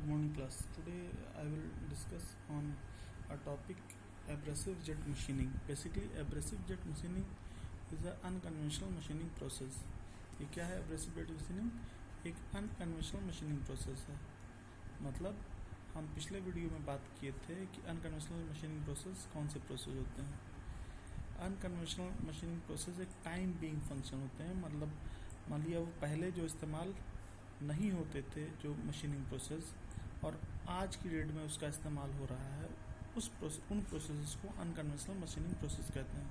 Good morning class. Today I will discuss on a topic abrasive jet machining. Basically abrasive jet machining is an unconventional machining process. ये क्या है abrasive jet machining? एक unconventional machining process है. मतलब हम पिछले video में बात किए थे कि अनकन्वेंशनल मशीनिंग प्रोसेस कौन से प्रोसेस होते हैं. अनकन्वेंशनल मशीनिंग प्रोसेस एक टाइम बीइंग फंक्शन होते हैं. मतलब मान लिया वो पहले जो इस्तेमाल नहीं होते थे जो मशीनिंग प्रोसेस और आज की डेट में उसका इस्तेमाल हो रहा है, उन प्रोसेस को अनकन्वेंशनल मशीनिंग प्रोसेस कहते हैं.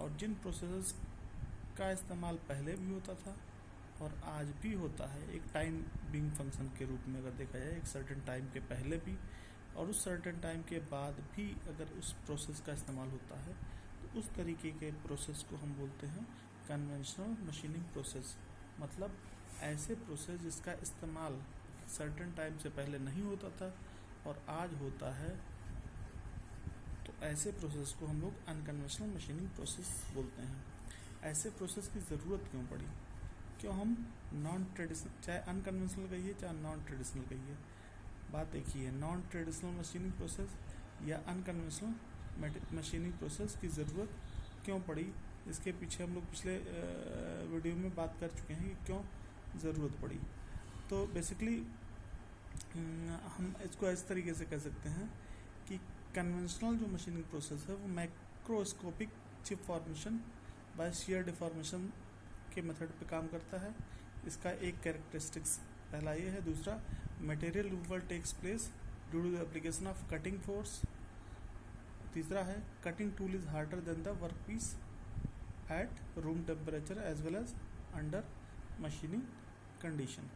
और जिन प्रोसेस का इस्तेमाल पहले भी होता था और आज भी होता है एक टाइम बीइंग फंक्शन के रूप में, अगर देखा जाए एक सर्टेन टाइम के पहले भी और उस सर्टेन टाइम के बाद भी अगर उस प्रोसेस का इस्तेमाल होता है तो उस तरीके के प्रोसेस को हम बोलते हैं कन्वेंशनल मशीनिंग प्रोसेस. मतलब ऐसे प्रोसेस जिसका इस्तेमाल सर्टेन टाइम से पहले नहीं होता था और आज होता है, तो ऐसे प्रोसेस को हम लोग अनकन्वेंशनल मशीनिंग प्रोसेस बोलते हैं. ऐसे प्रोसेस की ज़रूरत क्यों पड़ी? क्यों हम नॉन ट्रेडिशनल, चाहे अनकन्वेंशनल कहिए चाहे नॉन ट्रेडिशनल कहिए, बात एक ही है. नॉन ट्रेडिशनल मशीनिंग प्रोसेस या अनकन्वेंशनल मशीनिंग प्रोसेस की ज़रूरत क्यों पड़ी, इसके पीछे हम लोग पिछले वीडियो में बात कर चुके हैं कि क्यों ज़रूरत पड़ी. तो बेसिकली हम इसको इस तरीके से कह सकते हैं कि कन्वेंशनल जो मशीनिंग प्रोसेस है वो microscopic chip formation by shear deformation के मेथड पे काम करता है. इसका एक कैरेक्टरिस्टिक्स पहला ये है. दूसरा, material removal takes place due to the application of cutting force. तीसरा है, cutting tool is harder than the work piece at room temperature as well as under machining condition.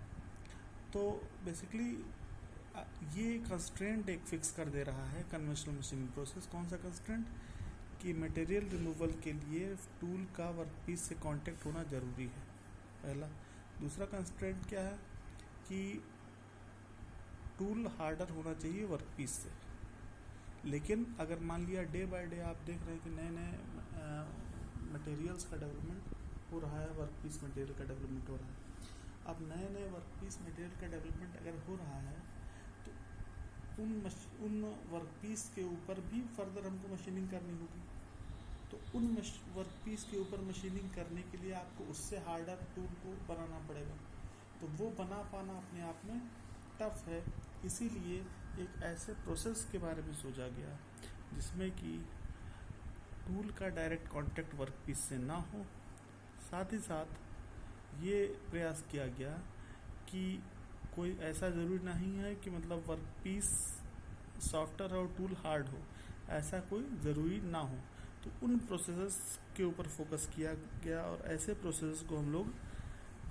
तो बेसिकली ये कंस्ट्रेंट एक fix कर दे रहा है conventional machining process. कौन सा कंस्ट्रेंट? कि मटेरियल रिमूवल के लिए टूल का वर्कपीस से कांटेक्ट होना ज़रूरी है, पहला. दूसरा कंस्ट्रेंट क्या है? कि टूल हार्डर होना चाहिए वर्कपीस से. लेकिन अगर मान लिया डे बाय डे आप देख रहे हैं कि नए नए मटेरियल्स का डेवलपमेंट हो रहा है, वर्कपीस मटेरियल का डेवलपमेंट हो रहा है. अब नए नए वर्कपीस मटेरियल का डेवलपमेंट अगर हो रहा है तो उन वर्कपीस के ऊपर भी फर्दर हमको मशीनिंग करनी होगी. तो उन वर्कपीस के ऊपर मशीनिंग करने के लिए आपको उससे हार्डर टूल को बनाना पड़ेगा. तो वो बना पाना अपने आप में टफ है. इसीलिए एक ऐसे प्रोसेस के बारे में सोचा गया जिसमें कि टूल का डायरेक्ट कांटेक्ट वर्कपीस से ना हो. साथ ही साथ ये प्रयास किया गया कि कोई ऐसा ज़रूरी नहीं है कि मतलब वर्कपीस सॉफ्टवेयर और टूल हार्ड हो, ऐसा कोई ज़रूरी ना हो. तो उन प्रोसेसेस के ऊपर फोकस किया गया और ऐसे प्रोसेस को हम लोग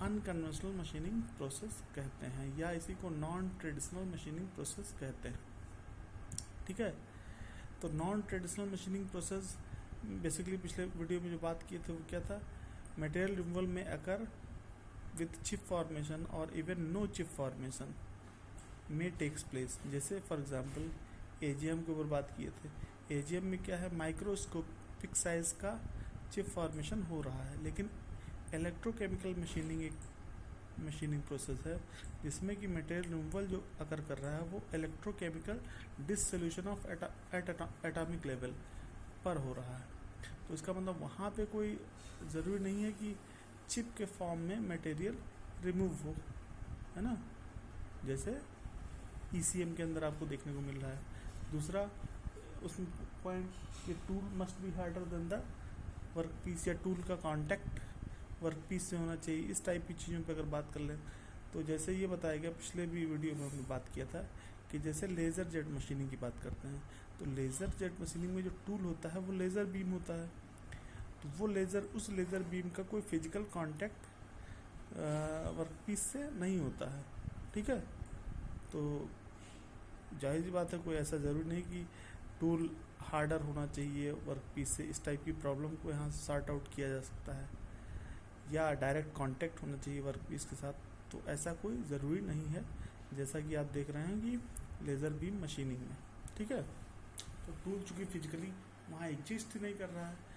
अनकन्वेंशनल मशीनिंग प्रोसेस कहते हैं या इसी को नॉन ट्रेडिशनल मशीनिंग प्रोसेस कहते हैं. ठीक है. तो non traditional machining process basically पिछले वीडियो में जो बात किए थे वो क्या था? मटेरियल रिमूवल में अकर विथ चिप फॉर्मेशन और इवन नो चिप फॉर्मेशन में टेक्स प्लेस. जैसे फॉर एग्जांपल एजीएम के ऊपर बात किए थे. एजीएम में क्या है? माइक्रोस्कोपिक साइज का चिप फॉर्मेशन हो रहा है. लेकिन इलेक्ट्रोकेमिकल मशीनिंग एक मशीनिंग प्रोसेस है जिसमें कि मटेरियल रिमूवल जो अकर कर रहा है वो electrochemical dissolution of atomic level पर हो रहा है. तो इसका मतलब वहाँ पे कोई ज़रूरी नहीं है कि चिप के फॉर्म में मटेरियल रिमूव हो, है ना, जैसे ईसीएम के अंदर आपको देखने को मिल रहा है. दूसरा उसमें पॉइंट कि tool must be harder than the workpiece या टूल का कांटेक्ट वर्कपीस से होना चाहिए. इस टाइप की चीज़ों पे अगर बात कर लें तो जैसे ये बताया गया पिछले भी वीडियो में हमने बात किया था कि जैसे लेज़र जेट मशीनिंग की बात करते हैं तो लेज़र जेट मशीनिंग में जो टूल होता है वो लेज़र बीम होता है. तो वो उस लेज़र बीम का कोई फिजिकल कांटेक्ट वर्कपीस से नहीं होता है. ठीक है. तो जाहिर सी बात है कोई ऐसा ज़रूरी नहीं कि टूल हार्डर होना चाहिए वर्कपीस से. इस टाइप की प्रॉब्लम को यहाँ से सॉर्ट आउट किया जा सकता है या डायरेक्ट कांटेक्ट होना चाहिए वर्कपीस के साथ. तो ऐसा कोई ज़रूरी नहीं है जैसा कि आप देख रहे हैं कि लेज़र बीम मशीनिंग में. ठीक है. तो टूल चूँकि फिजिकली वहाँ एग्जिस्ट ही नहीं कर रहा है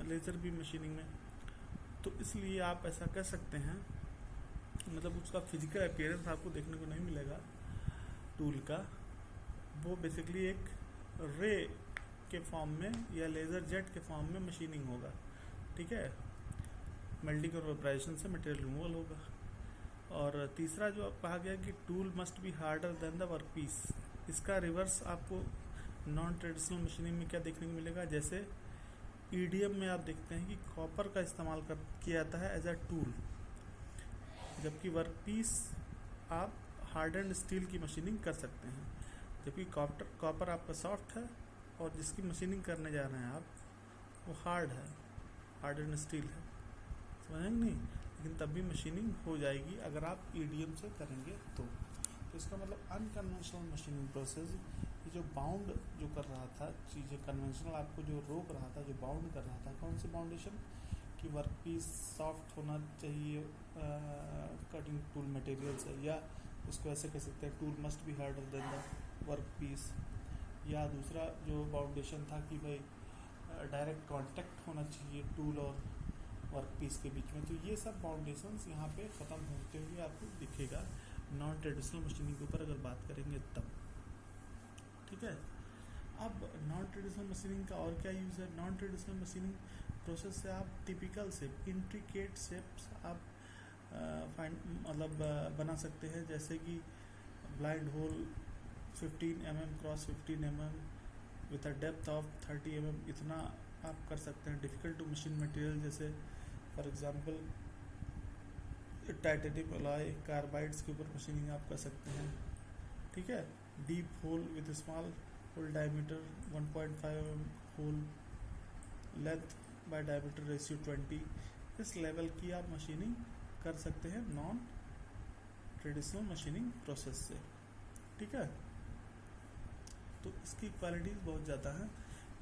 लेज़र बीम मशीनिंग में, तो इसलिए आप ऐसा कह सकते हैं मतलब उसका फिजिकल अपीयरेंस आपको देखने को नहीं मिलेगा टूल का। वो बेसिकली एक रे के फॉर्म में या लेज़र जेट के फॉर्म में मशीनिंग होगा, ठीक है। मेल्टिंग और वेपराइजेशन से मटेरियल रिमूवल होगा। और तीसरा जो कहा गया कि tool must be harder than the work piece, इसका रिवर्स आपको नॉन ट्रेडिशनल मशीनिंग में क्या देखने को मिलेगा। जैसे ईडीएम में आप देखते हैं कि कॉपर का इस्तेमाल किया जाता है एज अ टूल, जबकि वर्क पीस आप हार्ड एंड स्टील की मशीनिंग कर सकते हैं। जबकि कॉपर आपका सॉफ्ट है और जिसकी मशीनिंग करने जा रहे हैं आप वो हार्ड एंड स्टील है, समझेंगे नहीं, लेकिन तब भी मशीनिंग हो जाएगी अगर आप ईडीएम से करेंगे तो इसका मतलब अनकन्वेंशनल मशीनिंग प्रोसेस, ये जो बाउंड जो कर रहा था चीज़ें, कन्वेंशनल आपको जो रोक रहा था, जो बाउंड कर रहा था, कौन सी बाउंडेशन कि वर्क पीस सॉफ्ट होना चाहिए कटिंग टूल मटेरियल से, या उसको ऐसे कह सकते हैं tool must be harder than the work piece. या दूसरा जो बाउंडेशन था कि भाई डायरेक्ट कांटेक्ट होना चाहिए टूल और वर्क पीस के बीच में। तो ये सब बाउंडेशंस यहाँ पे ख़त्म होते हुए आपको दिखेगा नॉन ट्रेडिशनल मशीनिंग के ऊपर अगर बात करेंगे तब, ठीक है। अब नॉन ट्रेडिशनल मशीनिंग का और क्या यूज़ है। नॉन ट्रेडिशनल मशीनिंग प्रोसेस से आप टिपिकल शेप, इंट्रिकेट शेप्स आप बना सकते हैं। जैसे कि blind hole 15 mm cross 15 mm with a depth of 30 mm, इतना आप कर सकते हैं। डिफ़िकल्ट टू मशीन मटेरियल जैसे for example titanium alloy carbides के ऊपर मशीनिंग आप कर सकते हैं, ठीक है। Deep hole with small hole diameter 1.5 mm होल, लेंथ बाय डायमीटर रेशियो 20, इस लेवल की आप मशीनिंग कर सकते हैं नॉन ट्रेडिशनल मशीनिंग प्रोसेस से, ठीक है। तो इसकी क्वालिटीज़ बहुत ज़्यादा है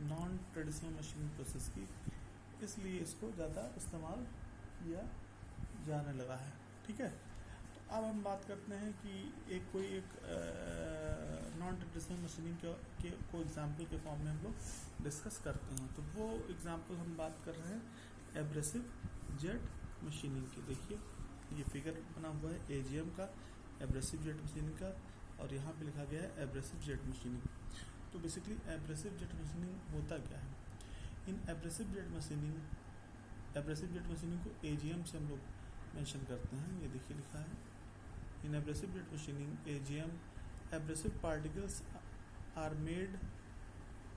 नॉन ट्रेडिशनल मशीनिंग प्रोसेस की, इसलिए इसको ज़्यादा इस्तेमाल किया जाने लगा है, ठीक है। तो अब हम बात करते हैं कि कोई एक नॉन ट्रेडिशनल मशीनिंग के को एग्जाम्पल के फॉर्म में हम लोग डिस्कस करते हैं। तो वो एग्जाम्पल हम बात कर रहे हैं एब्रेसिव जेट मशीनिंग की। देखिए ये फिगर बना हुआ है एजीएम का, एब्रेसिव जेट मशीनिंग का, और यहाँ पे लिखा गया है एब्रेसिव जेट मशीनिंग। तो बेसिकली एब्रेसिव जेट मशीनिंग होता क्या है। इन एब्रेसिव जेट मशीनिंग को एजीएम से हम लोग मेंशन करते हैं। ये देखिए लिखा है in abrasive jet machining AJM abrasive particles are made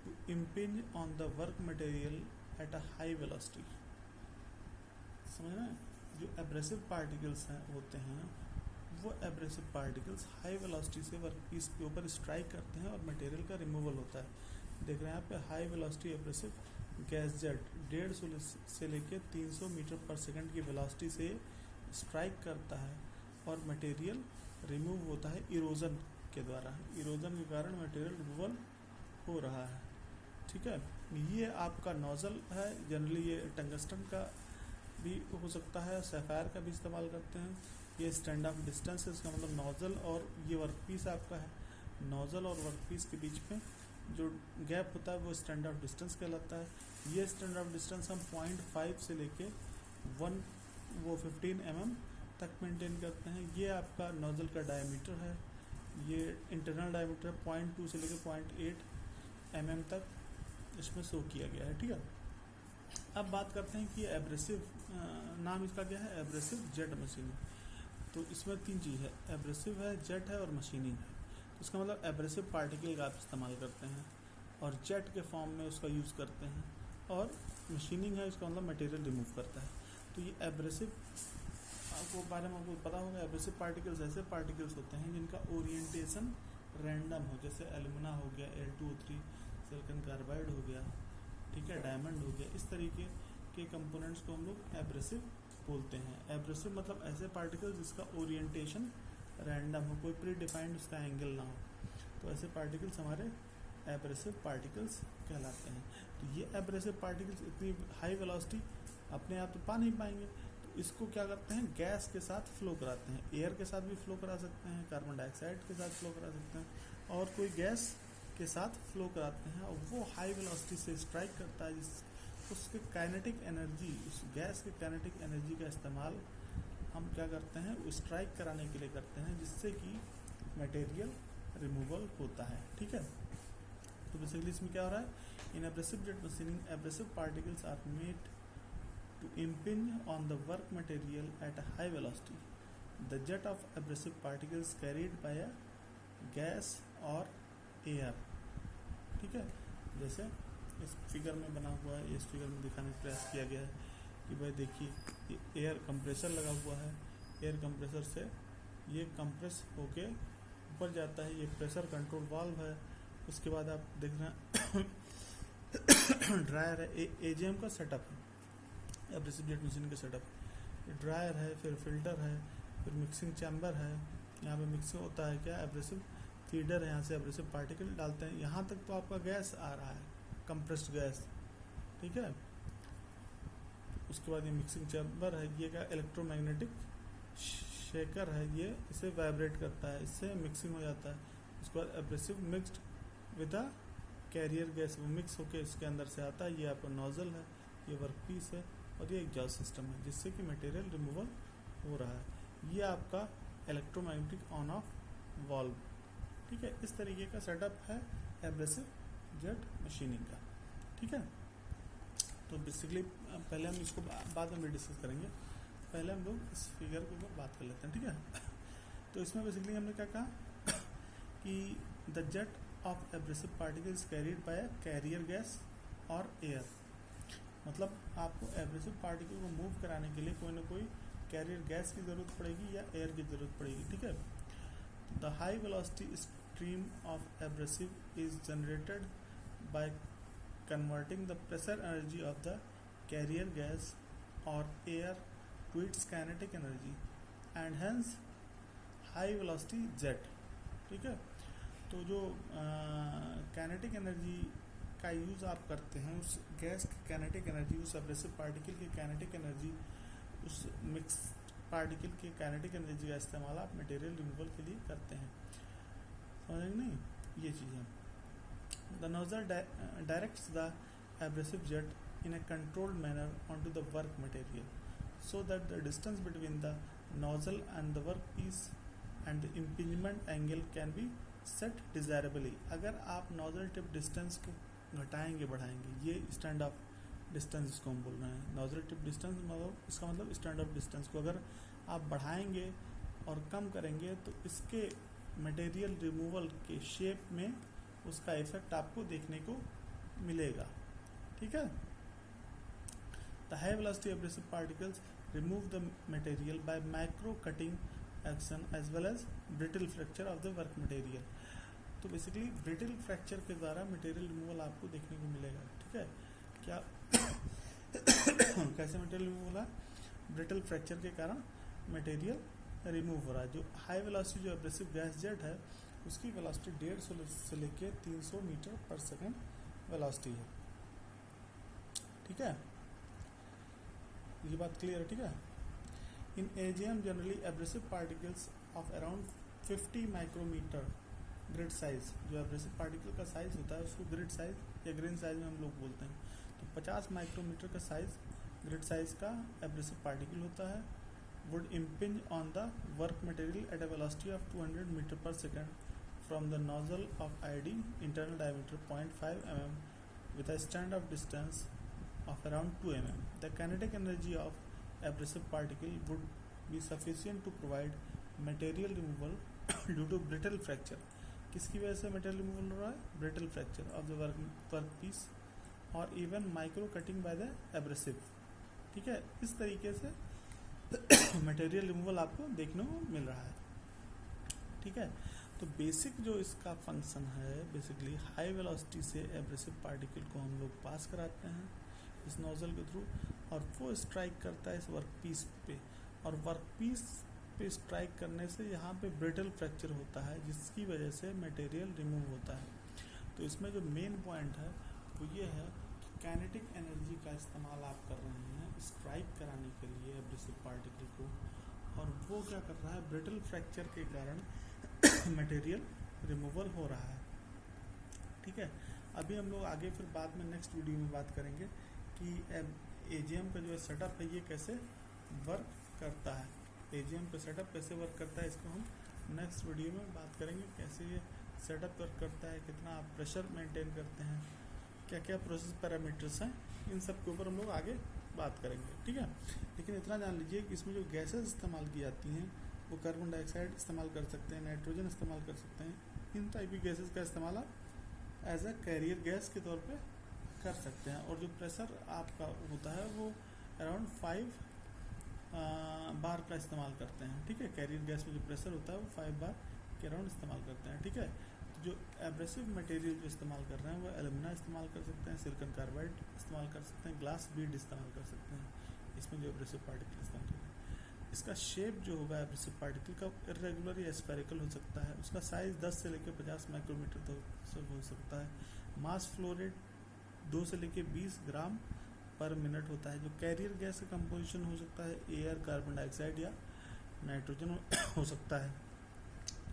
to impinge on the work material at a high velocity. समझ रहे हैं, जो एब्रेसिव पार्टिकल्स होते हैं वो एब्रेसिव पार्टिकल्स हाई वेलोसिटी से वर्कपीस के ऊपर स्ट्राइक करते हैं और मटेरियल का रिमूवल होता है। देख रहे हैं यहाँ पे high velocity abrasive gas jet 150 से लेकर 300 मीटर पर सेकंड की वेलोसिटी से स्ट्राइक करता है और मटेरियल रिमूव होता है इरोजन के द्वारा। इरोजन के कारण मटेरियल रिमूवल हो रहा है, ठीक है। ये आपका नोजल है, जनरली ये टंगस्टन का भी हो सकता है, सैफायर का भी इस्तेमाल करते हैं। ये स्टैंड ऑफ डिस्टेंस है, इसका मतलब नोजल और ये वर्कपीस आपका है, नोजल और वर्कपीस के बीच में जो गैप होता है वो स्टैंड ऑफ डिस्टेंस कहलाता है। ये स्टैंड ऑफ डिस्टेंस हम 0.5 से लेके 15 mm तक मेंटेन करते हैं। ये आपका नोजल का डायमीटर है, ये इंटरनल डायमीटर है 0.2 से लेकर 0.8 mm तक इसमें शो किया गया है, ठीक है। अब बात करते हैं कि एब्रेसिव नाम इसका क्या है, एब्रेसिव जेट मशीनिंग। तो इसमें तीन चीज़ है, एब्रेसिव है, जेट है और मशीनिंग है। तो इसका मतलब एब्रेसिव पार्टिकल का आप इस्तेमाल करते हैं और जेट के फॉर्म में उसका यूज़ करते हैं, और मशीनिंग है इसका मतलब मटेरियल रिमूव करता है। तो ये एब्रेसिव आपको बारे में आपको पता होगा, एब्रेसिव पार्टिकल्स ऐसे पार्टिकल्स होते हैं जिनका ओरिएंटेशन रैंडम हो, जैसे एल्यूमिना हो गया, Al2O3, सिलिकॉन कार्बाइड हो गया, ठीक है, डायमंड हो गया। इस तरीके के कंपोनेंट्स को हम लोग एब्रेसिव बोलते हैं। एब्रेसिव मतलब ऐसे पार्टिकल्स जिसका ओरिएंटेशन रैंडम हो, कोई प्री डिफाइंड उसका एंगल ना हो, तो ऐसे पार्टिकल्स हमारे एब्रेसिव पार्टिकल्स कहलाते हैं। तो ये एब्रेसिव पार्टिकल्स इतनी हाई वेलोसिटी अपने आप तो पा नहीं पाएंगे, तो इसको क्या करते हैं, गैस के साथ फ्लो कराते हैं। एयर के साथ भी फ्लो करा सकते हैं, कार्बन डाइऑक्साइड के साथ फ्लो करा सकते हैं, और कोई गैस के साथ फ्लो कराते हैं, और वो हाई वेलोसिटी से स्ट्राइक करता है, जिस उसके काइनेटिक एनर्जी, उस गैस के काइनेटिक एनर्जी का इस्तेमाल हम क्या करते हैं, स्ट्राइक कराने के लिए करते हैं, जिससे कि मटेरियल रिमूवल होता है। ठीक है, तो बेसिकली इसमें क्या हो रहा है, in abrasive jet machining abrasive particles are made to impinge on the work material at a high velocity. The jet of abrasive particles carried by a gas or air. ठीक है, जैसे इस फिगर में बना हुआ है, इस फिगर में दिखाने का प्रयास किया गया है कि भाई देखिए ये एयर कंप्रेसर लगा हुआ है, एयर कंप्रेसर से ये कंप्रेस होके ऊपर जाता है, ये प्रेशर कंट्रोल वाल्व है। उसके बाद आप देख रहे हैं ड्रायर है, एजीएम का सेटअप है, एब्रेसिव जेट मशीन का सेटअप, ड्रायर है, फिर फिल्टर है, फिर मिक्सिंग चैम्बर है। यहाँ पे मिक्सिंग होता है क्या, एब्रेसिव फीडर है, यहाँ से एब्रेसिव पार्टिकल डालते हैं। यहाँ तक तो आपका गैस आ रहा है, कंप्रेस्ड गैस। ठीक है, उसके बाद ये मिक्सिंग चैम्बर है, ये क्या इलेक्ट्रोमैग्नेटिक शेकर है, ये इसे वाइब्रेट करता है, इससे मिक्सिंग हो जाता है। उसके बाद abrasive mixed with a carrier gas, वो मिक्स होके इसके अंदर से आता है। ये आपका नोजल है, ये वर्कपीस है, और ये एग्जॉस्ट सिस्टम है, जिससे कि मटेरियल रिमूवल हो रहा है। ये आपका इलेक्ट्रोमैग्नेटिक ऑन ऑफ वाल्व। ठीक है, इस तरीके का सेटअप है एब्रेसिव जेट मशीनिंग का। ठीक है, तो बेसिकली पहले हम इसको बाद में भी डिस्कस करेंगे, पहले हम लोग इस फिगर के ऊपर बात कर लेते हैं। ठीक है, तो इसमें बेसिकली हमने क्या कहा कि the jet of abrasive particles carried by carrier gas और एयर। मतलब आपको एब्रेसिव पार्टिकल को मूव कराने के लिए कोई ना कोई कैरियर गैस की ज़रूरत पड़ेगी या एयर की ज़रूरत पड़ेगी। ठीक है, the high velocity stream of abrasive is generated by converting the pressure energy of the carrier gas और air to its kinetic energy and hence high velocity jet. ठीक है, तो जो काइनेटिक एनर्जी का यूज़ आप करते हैं, उस गैस की काइनेटिक एनर्जी, उस एब्रेसिव पार्टिकल की काइनेटिक एनर्जी, उस मिक्स पार्टिकल की काइनेटिक एनर्जी का इस्तेमाल आप मटेरियल रिमूवल के लिए करते हैं। समझ नहीं, ये चीज़ें। The nozzle directs the abrasive jet in a controlled manner on to the work material so that the distance between the nozzle and the work piece and the impingement angle can be set desirably. अगर आप nozzle tip distance को घटाएंगे बढ़ाएंगे, ये stand of distance इसको हम बोल रहे हैं। नोजल टिप डिस्टेंस मतलब इसका मतलब स्टैंड ऑफ डिस्टेंस को अगर आप बढ़ाएंगे और कम करेंगे तो इसके मटेरियल रिमूवल के शेप में उसका इफेक्ट आपको देखने को मिलेगा। ठीक है, the high velocity abrasive particles remove the material by micro cutting action as well as brittle fracture of the work material. तो बेसिकली ब्रिटल फ्रैक्चर के द्वारा मटेरियल रिमूवल आपको देखने को मिलेगा। ठीक है, क्या कैसे मटेरियल रिमूवल है, ब्रिटल फ्रैक्चर के कारण मटेरियल रिमूव हो रहा है। जो हाई वेलोसिटी जो एब्रेसिव गैस जेट है उसकी वेलोसिटी 150 से लेके 300 मीटर पर सेकेंड वेलोसिटी है। ठीक है, ये बात क्लियर है। ठीक है, in AGM generally abrasive particles of around 50 micrometre grid size, जो एब्रेसिव पार्टिकल का साइज होता है उसको ग्रिड साइज या ग्रेन साइज में हम लोग बोलते हैं। तो 50 माइक्रोमीटर का साइज ग्रिड साइज का एब्रेसिव पार्टिकल होता है। Would impinge on the work material at a velocity of 200 metre पर second from the nozzle of ID internal diameter 0.5 mm with a stand off distance of around 2 mm. The kinetic energy of abrasive particle would be sufficient to provide material removal due to brittle fracture. किसकी वजह से material removal हो रहा है, brittle fracture of the work piece और even micro cutting by the abrasive. ठीक है, इस तरीके से मटेरियल रिमूवल आपको देखने को मिल रहा है। ठीक है, तो बेसिक जो इसका फंक्शन है, बेसिकली हाई वेलोसिटी से एब्रेसिव पार्टिकल को हम लोग पास कराते हैं इस नोजल के थ्रू और वो स्ट्राइक करता है इस वर्क पीस पे, और वर्क पीस पे स्ट्राइक करने से यहाँ पे ब्रिटल फ्रैक्चर होता है जिसकी वजह से मटेरियल रिमूव होता है। तो इसमें जो मेन पॉइंट है वो ये है कि काइनेटिक एनर्जी का इस्तेमाल आप कर रहे हैं स्ट्राइक कराने के लिए एब्रेसिव पार्टिकल को, और वो क्या कर रहा है, ब्रिटल फ्रैक्चर के कारण मटेरियल रिमूवल हो रहा है। ठीक है, अभी हम लोग आगे फिर बाद में नेक्स्ट वीडियो में बात करेंगे कि एजीएम का जो सेटअप है ये कैसे वर्क करता है। एजीएम पे सेटअप कैसे वर्क करता है इसको हम नेक्स्ट वीडियो में बात करेंगे, कैसे ये सेटअप वर्क करता है, कितना आप प्रेशर मेंटेन करते हैं, क्या क्या प्रोसेस पैरामीटर्स हैं, इन सब के ऊपर हम लोग आगे बात करेंगे, ठीक है। लेकिन इतना जान लीजिए कि इसमें जो गैसेस इस्तेमाल की जाती हैं वो कार्बन डाइऑक्साइड इस्तेमाल कर सकते हैं, नाइट्रोजन इस्तेमाल कर सकते हैं, इन टाइप की गैसेस का इस्तेमाल आप एज अ कैरियर गैस के तौर पे कर सकते हैं। और जो प्रेशर आपका होता है वो अराउंड 5 बार का इस्तेमाल करते हैं, ठीक है। कैरियर गैस में जो प्रेशर होता है वो 5 बार के अराउंड इस्तेमाल करते हैं, ठीक है। तो जो एब्रेसिव मटेरियल जो इस्तेमाल कर रहे हैं वो एल्यूमिना इस्तेमाल कर सकते हैं, सिलिकॉन कार्बाइड इस्तेमाल कर सकते हैं, ग्लास बीड इस्तेमाल कर सकते हैं, इसमें जो एब्रेसिव पार्टिकल इस्तेमाल कर रहे हैं। इसका शेप जो होगा एब्रेसिव पार्टिकल का इरेगुलर या स्फेरिकल हो सकता है, उसका साइज 10 से लेकर 50 माइक्रोमीटर तक हो सकता है। मास फ्लो रेट 2 से लेकर 20 ग्राम पर मिनट होता है। जो कैरियर गैस का कंपोजिशन हो सकता है एयर, कार्बन डाइऑक्साइड या नाइट्रोजन हो सकता है।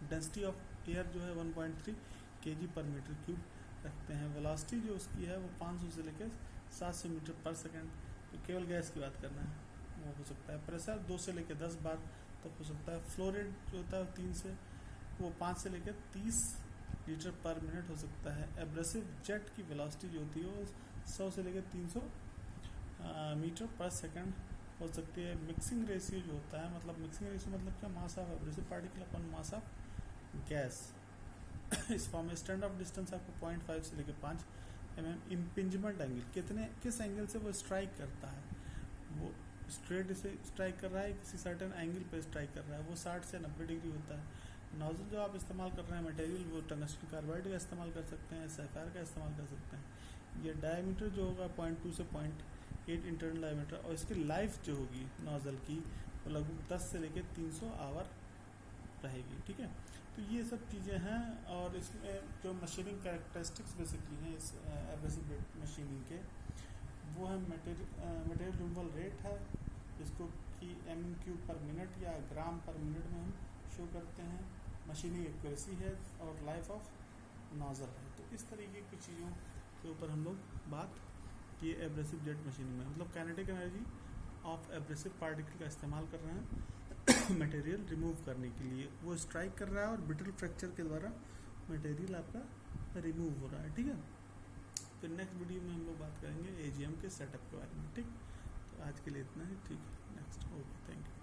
डेंसिटी ऑफ एयर जो है 1.3 kg पर मीटर क्यूब रखते हैं। वेलोसिटी जो उसकी है वो 500 से लेकर 700 मीटर पर सेकंड, तो केवल गैस की बात करना है, वो हो सकता है। प्रेशर 2 से लेकर 10 बार तक हो सकता है। फ्लो रेट जो होता है 5 से लेकर 30 लीटर पर मिनट हो सकता है। एब्रेसिव जेट की वेलोसिटी जो होती है वो 100 से लेकर 300 मीटर पर सेकंड हो सकती है। मिक्सिंग रेशियो जो होता है, मतलब मिक्सिंग रेशियो मतलब क्या, mass of abrasive particle upon mass of gas. इस फॉर्म में स्टैंड ऑफ डिस्टेंस आपको 0.5 से लेकर 5 mm। इम्पिंजमेंट एंगल किस एंगल से वो स्ट्राइक करता है, वो स्ट्रेट से स्ट्राइक कर रहा है, किसी सर्टेन एंगल पे स्ट्राइक कर रहा है, वो 60 से 90 डिग्री होता है। नोजल जो आप इस्तेमाल कर रहे हैं मटेरियल, वो टंगस्टन कार्बाइड का इस्तेमाल कर सकते हैं, सैफायर का इस्तेमाल कर सकते हैं। ये डायमीटर जो होगा 0.2 से 0.8 इंटरनल डायमीटर, और इसकी लाइफ जो होगी नोजल की वो लगभग 10 से लेकर 300 आवर रहेगी, ठीक है। तो ये सब चीज़ें हैं। और इसमें जो मशीनिंग कैरेक्टरिस्टिक्स बेसिकली हैं इस एब्रेसिव मशीनिंग के, वो है मटेरियल रिमूवल रेट है, जिसको कि mm³ पर मिनट या ग्राम पर मिनट में हम शो करते हैं। मशीनिंग एक्यूरेसी है और लाइफ ऑफ नोजल है। तो इस तरीके की चीज़ों के ऊपर हम लोग बात किए एब्रेसिव जेट मशीनिंग में, मतलब kinetic energy of abrasive particle का इस्तेमाल कर रहे हैं मटेरियल रिमूव करने के लिए। वो स्ट्राइक कर रहा है और ब्रिटल फ्रैक्चर के द्वारा मटेरियल आपका रिमूव हो रहा है, ठीक है। फिर नेक्स्ट वीडियो में हम लोग बात करेंगे एजीएम के सेटअप के बारे में, ठीक। तो आज के लिए इतना ही, ठीक है। Next, okay, thank you.